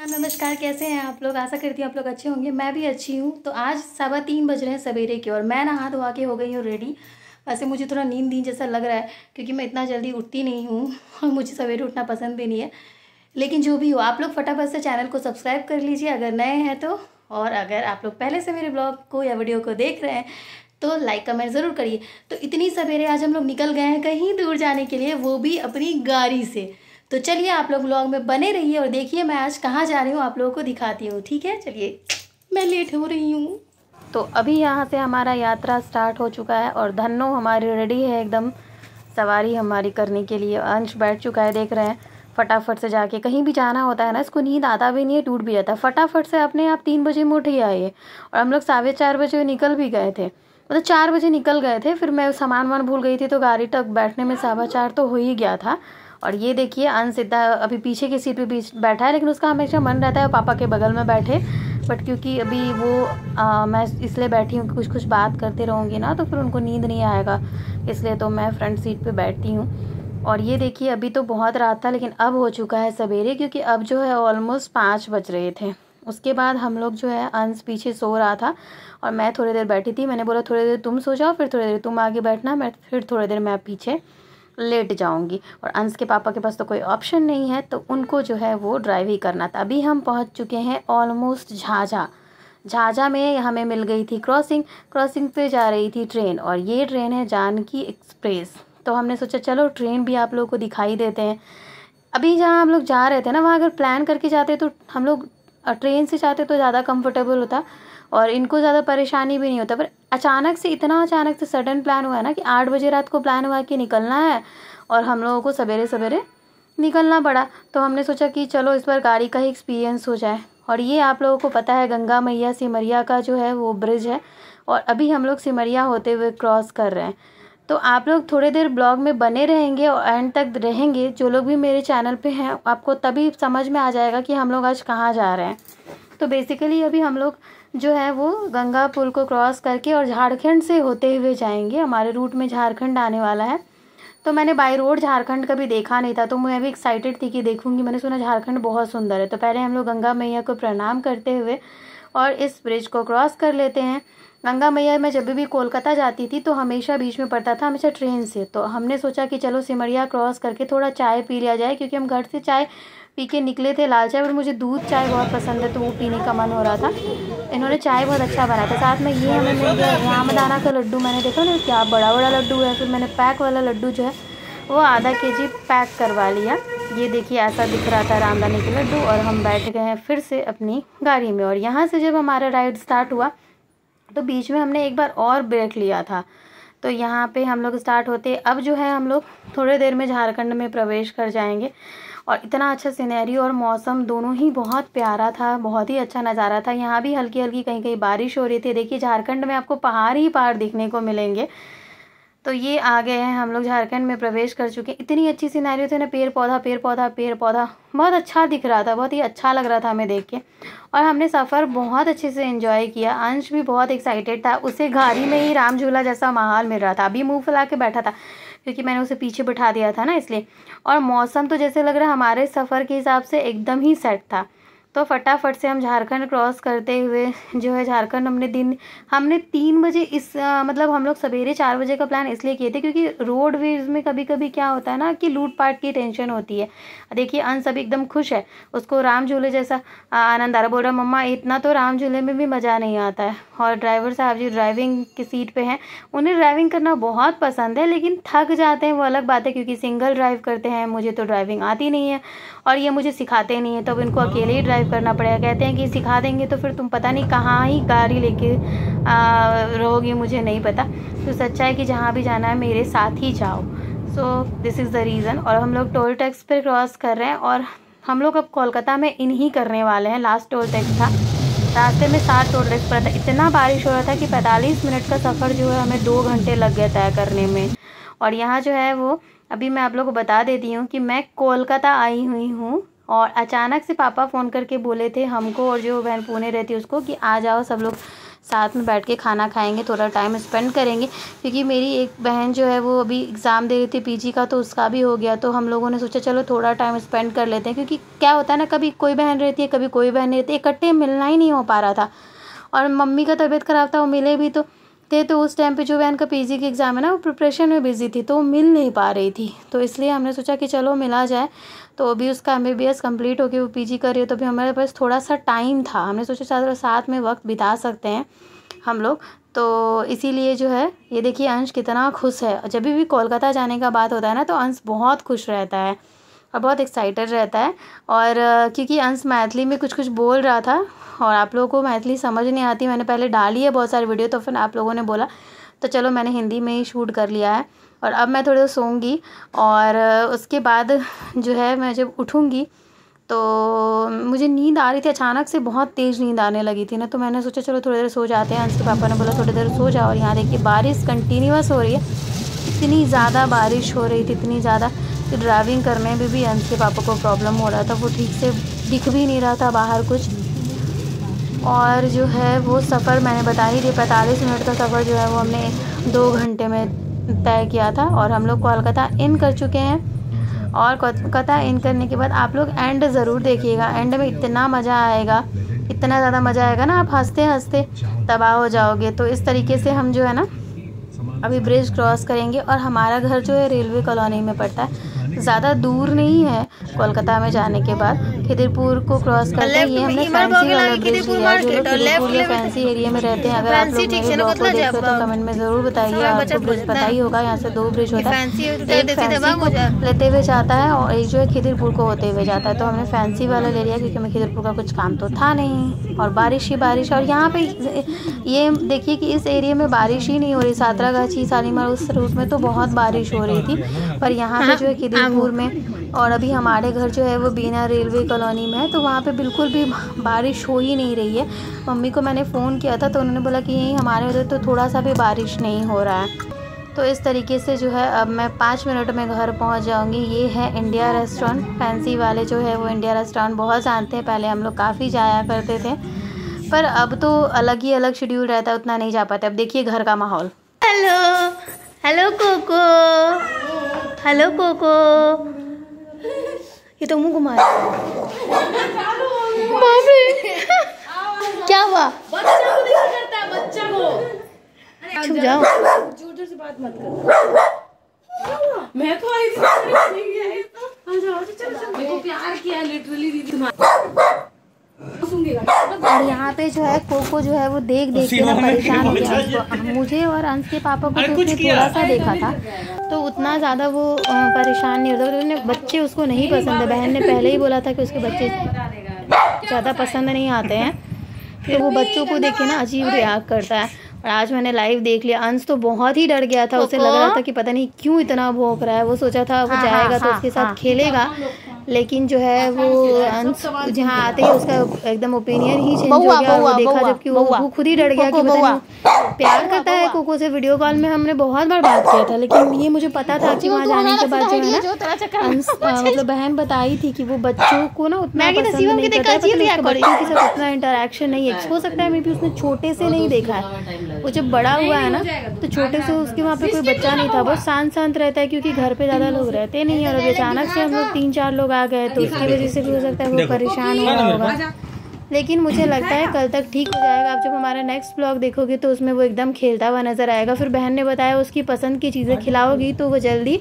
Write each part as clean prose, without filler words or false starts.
नमस्कार, कैसे हैं आप लोग। आशा करती हूँ आप लोग अच्छे होंगे। मैं भी अच्छी हूँ। तो आज 3:15 बज रहे हैं सवेरे की और मैं नहा धोवा के हो गई हूँ रेडी। वैसे मुझे थोड़ा नींद जैसा लग रहा है क्योंकि मैं इतना जल्दी उठती नहीं हूँ और मुझे सवेरे उठना पसंद भी नहीं है। लेकिन जो भी हो, आप लोग फटाफट से चैनल को सब्सक्राइब कर लीजिए अगर नए हैं तो। और अगर आप लोग पहले से मेरे ब्लॉग को या वीडियो को देख रहे हैं तो लाइक कमेंट ज़रूर करिए। तो इतनी सवेरे आज हम लोग निकल गए हैं कहीं दूर जाने के लिए, वो भी अपनी गाड़ी से। तो चलिए आप लोग व्लॉग में बने रहिए और देखिए मैं आज कहाँ जा रही हूँ, आप लोगों को दिखाती हूँ। ठीक है, चलिए। मैं लेट हो रही हूँ। तो अभी यहाँ से हमारा यात्रा स्टार्ट हो चुका है और धन्नो हमारी रेडी है एकदम सवारी हमारी करने के लिए। अंश बैठ चुका है, देख रहे हैं। फटाफट से जाके कहीं भी जाना होता है ना, इसको नींद आता भी नहीं है, टूट भी जाता है। फटाफट से अपने आप 3 बजे में उठ ही आए और हम लोग 4:15 बजे निकल भी गए थे। मतलब 4 बजे निकल गए थे, फिर मैं सामान भूल गई थी तो गाड़ी तक बैठने में 4:15 तो हो ही गया था। और ये देखिए अंश सीधा अभी पीछे की सीट पे बैठा है, लेकिन उसका हमेशा मन रहता है पापा के बगल में बैठे। बट क्योंकि अभी वो मैं इसलिए बैठी हूँ कि कुछ बात करते रहूँगी ना तो फिर उनको नींद नहीं आएगा, इसलिए तो मैं फ्रंट सीट पे बैठती हूँ। और ये देखिए अभी तो बहुत रात था लेकिन अब हो चुका है सवेरे, क्योंकि अब जो है ऑलमोस्ट 5 बज रहे थे। उसके बाद हम लोग जो है अंश पीछे सो रहा था और मैं थोड़ी देर बैठी थी। मैंने बोला थोड़ी देर तुम सो जाओ, फिर थोड़ी देर तुम आगे बैठना, मैं फिर थोड़ी देर मैं पीछे लेट जाऊंगी। और अंश के पापा के पास तो कोई ऑप्शन नहीं है तो उनको जो है वो ड्राइव ही करना था। अभी हम पहुंच चुके हैं ऑलमोस्ट झाझा में हमें मिल गई थी क्रॉसिंग पे जा रही थी ट्रेन, और ये ट्रेन है जानकी एक्सप्रेस। तो हमने सोचा चलो ट्रेन भी आप लोगों को दिखाई देते हैं। अभी जहाँ हम लोग जा रहे थे ना, वहाँ अगर प्लान करके जाते तो हम लोग ट्रेन से जाते तो ज़्यादा कंफर्टेबल होता और इनको ज़्यादा परेशानी भी नहीं होता। पर अचानक से सडन प्लान हुआ है ना कि 8 बजे रात को प्लान हुआ कि निकलना है और हम लोगों को सवेरे सवेरे निकलना पड़ा। तो हमने सोचा कि चलो इस बार गाड़ी का ही एक्सपीरियंस हो जाए। और ये आप लोगों को पता है गंगा मैया सिमरिया का जो है वो ब्रिज है और अभी हम लोग सिमरिया होते हुए क्रॉस कर रहे हैं। तो आप लोग थोड़ी देर ब्लॉग में बने रहेंगे और एंड तक रहेंगे। जो लोग भी मेरे चैनल पे हैं आपको तभी समझ में आ जाएगा कि हम लोग आज कहाँ जा रहे हैं। तो बेसिकली अभी हम लोग जो है वो गंगा पुल को क्रॉस करके और झारखंड से होते हुए जाएंगे। हमारे रूट में झारखंड आने वाला है। तो मैंने बाई रोड झारखंड कभी देखा नहीं था तो मैं भी एक्साइटेड थी कि देखूंगी। मैंने सुना झारखंड बहुत सुंदर है। तो पहले हम लोग गंगा मैया को प्रणाम करते हुए और इस ब्रिज को क्रॉस कर लेते हैं। गंगा मैया मैं जब भी कोलकाता जाती थी तो हमेशा बीच में पड़ता था, हमेशा ट्रेन से। तो हमने सोचा कि चलो सिमरिया क्रॉस करके थोड़ा चाय पी लिया जाए, क्योंकि हम घर से चाय पी के निकले थे, लाल चाय। और मुझे दूध चाय बहुत पसंद है तो वो पीने का मन हो रहा था। इन्होंने चाय बहुत अच्छा बनाया था। साथ में ये हमें मिल गया रामदाना का लड्डू। मैंने देखा ना क्या बड़ा बड़ा लड्डू है। फिर मैंने पैक वाला लड्डू जो है वो आधा kg पैक करवा लिया। ये देखिए ऐसा दिख रहा था रामदाने के लड्डू। और हम बैठ गए हैं फिर से अपनी गाड़ी में। और यहाँ से जब हमारा राइड स्टार्ट हुआ तो बीच में हमने एक बार और ब्रेक लिया था। तो यहाँ पे हम लोग स्टार्ट होते अब जो है हम लोग थोड़ी देर में झारखंड में प्रवेश कर जाएंगे। और इतना अच्छा सिनेरी और मौसम दोनों ही बहुत प्यारा था, बहुत ही अच्छा नज़ारा था। यहाँ भी हल्की हल्की कहीं कहीं बारिश हो रही थी। देखिए झारखंड में आपको पहाड़ ही पहाड़ दिखने को मिलेंगे। तो ये आ गए हैं हम लोग झारखंड में प्रवेश कर चुके हैं। इतनी अच्छी सिनेरियो थी ना, पेड़ पौधा बहुत अच्छा दिख रहा था, बहुत ही अच्छा लग रहा था हमें देख के। और हमने सफ़र बहुत अच्छे से एंजॉय किया। अंश भी बहुत एक्साइटेड था, उसे गाड़ी में ही राम झूला जैसा माहौल मिल रहा था। अभी मुंह फुला के बैठा था क्योंकि मैंने उसे पीछे बिठा दिया था ना, इसलिए। और मौसम तो जैसे लग रहा है हमारे सफ़र के हिसाब से एकदम ही सेट था। तो फटाफट से हम झारखंड क्रॉस करते हुए जो है झारखंड हमने 3 बजे मतलब हम लोग सवेरे 4 बजे का प्लान इसलिए किए थे क्योंकि रोडवेज में कभी कभी क्या होता है ना कि लूटपाट की टेंशन होती है। देखिए अंश अभी एकदम खुश है, उसको राम झूले जैसा आनंद आ रहा। बोल रहा मम्मा इतना तो राम झूले में भी मज़ा नहीं आता है। और ड्राइवर साहब जी ड्राइविंग की सीट पे हैं, उन्हें ड्राइविंग करना बहुत पसंद है, लेकिन थक जाते हैं वो अलग बात है, क्योंकि सिंगल ड्राइव करते हैं। मुझे तो ड्राइविंग आती नहीं है और ये मुझे सिखाते नहीं है, तो अब इनको अकेले ही ड्राइव करना पड़ेगा। कहते हैं कि सिखा देंगे तो फिर तुम पता नहीं कहाँ ही गाड़ी लेके रहोगी, मुझे नहीं पता। तो सच्चा है कि जहाँ भी जाना है मेरे साथ ही जाओ। So this is the reason. और हम लोग टोल टैक्स पे क्रॉस कर रहे हैं और हम लोग अब कोलकाता में इन ही करने वाले हैं। लास्ट टोल टैक्स था, रास्ते में 7 टोल टैक्स पड़ा था। इतना बारिश हो रहा था कि 45 मिनट का सफ़र जो है हमें 2 घंटे लग गए तय करने में। और यहाँ जो है वो अभी मैं आप लोगों को बता देती हूँ कि मैं कोलकाता आई हुई हूँ। और अचानक से पापा फ़ोन करके बोले थे हमको और जो बहन पुणे रहती है उसको कि आ जाओ सब लोग साथ में बैठ के खाना खाएंगे, थोड़ा टाइम स्पेंड करेंगे। क्योंकि मेरी एक बहन जो है वो अभी एग्ज़ाम दे रही थी पीजी का, तो उसका भी हो गया, तो हम लोगों ने सोचा चलो थोड़ा टाइम स्पेंड कर लेते हैं। क्योंकि क्या होता है ना, कभी कोई बहन रहती है, कभी कोई बहन रहती है, इकट्ठे मिलना ही नहीं हो पा रहा था। और मम्मी का तबीयत ख़राब था, वो मिले भी तो थे, तो उस टाइम पे जो बहन का पीजी की एग्ज़ाम है ना, वो प्रिपरेशन में बिज़ी थी, तो वो मिल नहीं पा रही थी। तो इसलिए हमने सोचा कि चलो मिला जाए। तो अभी उसका MBBS कंप्लीट हो गया, वो पीजी कर रही है, तो अभी हमारे पास थोड़ा सा टाइम था, हमने सोचा साथ में वक्त बिता सकते हैं हम लोग। तो इसीलिए जो है, ये देखिए अंश कितना खुश है। जब भी कोलकाता जाने का बात होता है ना, तो अंश बहुत खुश रहता है और बहुत एक्साइटेड रहता है। और क्योंकि अंश मैथिली में कुछ कुछ बोल रहा था और आप लोगों को मैथिली समझ नहीं आती, मैंने पहले डाली है बहुत सारी वीडियो, तो फिर आप लोगों ने बोला तो चलो मैंने हिंदी में ही शूट कर लिया है। और अब मैं थोड़ा सोऊंगी और उसके बाद जो है मैं जब उठूँगी तो मुझे नींद आ रही थी, अचानक से बहुत तेज़ नींद आने लगी थी ना, तो मैंने सोचा चलो थोड़ी देर सो जाते हैं। अंश के पापा ने बोला थोड़ी देर सो जाओ। और यहाँ देखिए बारिश कंटिन्यूअस हो रही है, इतनी ज़्यादा बारिश हो रही थी, इतनी ज़्यादा कि ड्राइविंग करने में भी अंश के पापा को प्रॉब्लम हो रहा था, वो ठीक से दिख भी नहीं रहा था बाहर कुछ। और जो है वो सफ़र मैंने बता ही दी, 45 मिनट का सफ़र जो है वो हमने 2 घंटे में तय किया था। और हम लोग कोलकाता इन कर चुके हैं। और कोलकाता इन करने के बाद आप लोग एंड ज़रूर देखिएगा, एंड में इतना मज़ा आएगा, इतना ज़्यादा मज़ा आएगा ना, आप हंसते हंसते तबाह हो जाओगे। तो इस तरीके से हम जो है ना अभी ब्रिज क्रॉस करेंगे। और हमारा घर जो है रेलवे कॉलोनी में पड़ता है, ज़्यादा दूर नहीं है कोलकाता में जाने के बाद। खिदिरपुर को क्रॉस करते हैं, ये हमने फैंसी वाला ब्रिज लिया है। जो लोग खिदिरपुर या फैंसी एरिया में रहते हैं, अगर आप लोग मेरे ब्लॉग को देख रहे हो तो कमेंट में ज़रूर बताइए। आपको ब्रिज पता ही होगा, यहाँ से 2 ब्रिज होता है, एक फैंसी को लेते हुए जाता है और एक जो है खिदिरपुर को होते हुए जाता है। तो हमने फैंसी वाला ले लिया क्योंकि हमें खिदिरपुर का कुछ काम तो था नहीं, और बारिश ही बारिश। और यहाँ पे ये देखिए कि इस एरिया में बारिश ही नहीं हो रही, सातरागाछी शालीमार उस रूट में तो बहुत बारिश हो रही थी, पर यहाँ पे जो है खिदिरपुर में। और अभी हमारे घर जो है वो बीना रेलवे कॉलोनी में है, तो वहाँ पे बिल्कुल भी बारिश हो ही नहीं रही है। मम्मी को मैंने फ़ोन किया था तो उन्होंने बोला कि यहीं हमारे उधर तो थोड़ा सा भी बारिश नहीं हो रहा है। तो इस तरीके से जो है अब मैं 5 मिनट में घर पहुँच जाऊँगी। ये है इंडिया रेस्टोरेंट, फैंसी वाले जो है वो इंडिया रेस्टोरेंट बहुत जानते हैं, पहले हम लोग काफ़ी जाया करते थे, पर अब तो अलग ही अलग शेड्यूल रहता है, उतना नहीं जा पाते। अब देखिए घर का माहौल। Hello hello Coco, hello Coco, ये तो मुंह घुमा रहा है। बाप रे क्या हुआ? बच्चा को देखा करता है, बच्चा को छुप जाओ, जोर से बात मत कर। मैं तो आई थी, आ जाओ, चल मेरे को प्यार किया लिटरली दीदी तुम्हारा। और यहाँ पे जो है कोको जो है वो देख देख के ना परेशान हो गया। मुझे और अंश के पापा को तो उसने थोड़ा सा देखा था, तो उतना ज़्यादा वो परेशान नहीं होता। उन्होंने बच्चे उसको नहीं पसंद है, बहन ने पहले ही बोला था कि उसके बच्चे ज़्यादा पसंद नहीं आते हैं, तो वो बच्चों को देख के ना अजीब रिएक्ट करता है। और आज मैंने लाइव देख लिया, अंश तो बहुत ही डर गया था, उसे लग रहा था कि पता नहीं क्यों इतना भौंक रहा है। वो सोचा था वो जाएगा तो उसके साथ खेलेगा, लेकिन जो है वो अंश जहाँ आते ही उसका एकदम ओपिनियन ही चेंज हो गया। वो देखा जबकि वो खुद ही डर गया कि पता नहीं प्यार करता है कोको से। वीडियो कॉल में हमने बहुत बार बात किया था, लेकिन ये मुझे पता था कि वहाँ जाने के बाद जो है ना अंश मतलब बहन बताई थी कि वो बच्चों को ना उतना पसंद नहीं करता है, बच्चों के साथ उतना इंटरेक्शन नहीं है। हो सकता है मे बी उसने छोटे से नहीं देखा है, वो जब बड़ा हुआ है ना तो छोटे से उसके वहाँ पे कोई बच्चा नहीं था, बहुत शांत शांत रहता है क्योंकि घर पे ज़्यादा लोग रहते नहीं। और अभी अचानक से हम लोग 3-4 लोग आ गए, तो उसकी वजह से भी हो सकता है वो परेशान हो रहा होगा, लेकिन मुझे लगता है कल तक ठीक हो जाएगा। आप जब हमारा नेक्स्ट ब्लॉग देखोगे तो उसमें वो एकदम खेलता हुआ नज़र आएगा। फिर बहन ने बताया उसकी पसंद की चीज़ें खिलाओगी तो वो जल्दी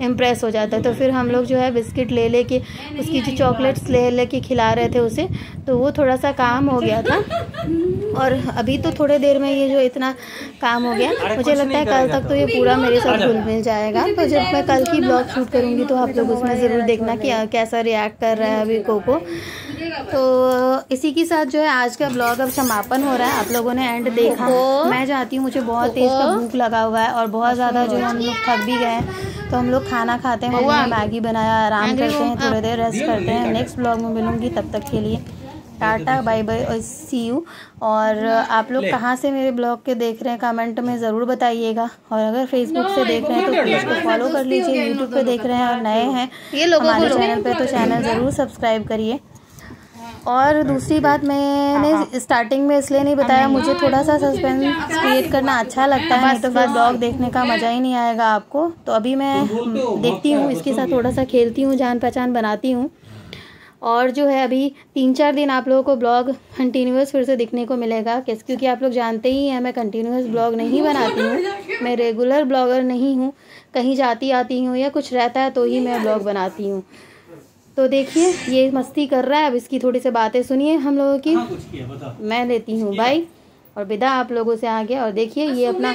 इम्प्रेस हो जाता है। तो फिर हम लोग जो है बिस्किट ले लेके उसकी जो चॉकलेट्स ले लेके खिला रहे थे उसे, तो वो थोड़ा सा काम हो गया था। और अभी तो थोड़े देर में ये जो इतना काम हो गया, मुझे लगता है कल तक तो ये पूरा मेरे साथ घुल मिल जाएगा। तो जब मैं कल की ब्लॉग शूट करूँगी तो आप लोग उसमें ज़रूर देखना कि कैसा रिएक्ट कर रहा है अभी कोको। तो इसी के साथ जो है आज का ब्लॉग अब समापन हो रहा है। आप लोगों ने एंड देखा, मैं जाती हूँ, मुझे बहुत तेज़ का भूख लगा हुआ है और बहुत ज़्यादा जो है हम लोग थक भी गए हैं, तो हम लोग खाना खाते हैं। हमने मैगी बनाया, आराम करते हैं, थोड़ी देर रेस्ट करते हैं। नेक्स्ट ब्लॉग में मिलूँगी, तब तक के लिए टाटा बाय बाय और सी यू। और आप लोग कहाँ से मेरे ब्लॉग के देख रहे हैं कमेंट में ज़रूर बताइएगा। और अगर फेसबुक से देख रहे हैं तो पेज को फॉलो कर लीजिए, यूट्यूब पे देख रहे हैं और नए हैं हमारे चैनल पे तो चैनल ज़रूर सब्सक्राइब करिए। और दूसरी बात, मैंने स्टार्टिंग में इसलिए नहीं बताया, मुझे थोड़ा सा सस्पेंस क्रिएट करना अच्छा लगता है, नहीं तो फिर ब्लॉग देखने का मज़ा ही नहीं आएगा आपको। तो अभी मैं देखती हूँ, इसके साथ थोड़ा सा खेलती हूँ, जान पहचान बनाती हूँ। और जो है अभी 3-4 दिन आप लोगों को ब्लॉग कंटिन्यूस फिर से दिखने को मिलेगा, क्योंकि आप लोग जानते ही हैं मैं कंटिन्यूस ब्लॉग नहीं बनाती हूँ, मैं रेगुलर ब्लॉगर नहीं हूँ। कहीं जाती आती हूँ या कुछ रहता है तो ही मैं ब्लॉग बनाती हूँ। तो देखिए ये मस्ती कर रहा है, अब इसकी थोड़ी सी बातें सुनिए हम लोगों की। मैं लेती हूँ बाय और विदा आप लोगों से आगे। और देखिए ये अपना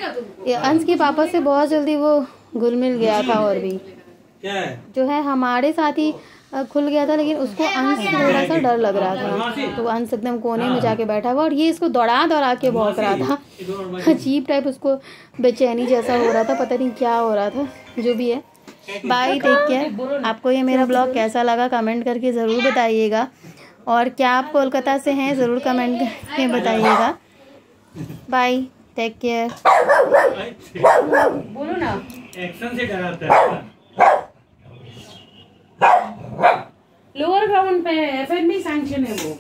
अंश के पापा से बहुत जल्दी वो घुल मिल गया था, और भी जो है हमारे साथ ही खुल गया था, लेकिन उसको अंश से थोड़ा सा डर लग रहा था, तो अंश एकदम कोने में जाके बैठा हुआ और ये इसको दौड़ा के भौंक रहा था। अजीब टाइप उसको बेचैनी जैसा हो रहा था, पता नहीं क्या हो रहा था, जो भी है। Bye, take care. आपको ये मेरा ब्लॉग कैसा लगा कमेंट करके ज़रूर बताइएगा, और क्या आप कोलकाता से हैं ज़रूर कमेंट करके बताइएगा। Bye, take care. बोलो ना, एक्शन से डराता है। लोअर ग्राउंड पे FMI सैंक्शन है वो।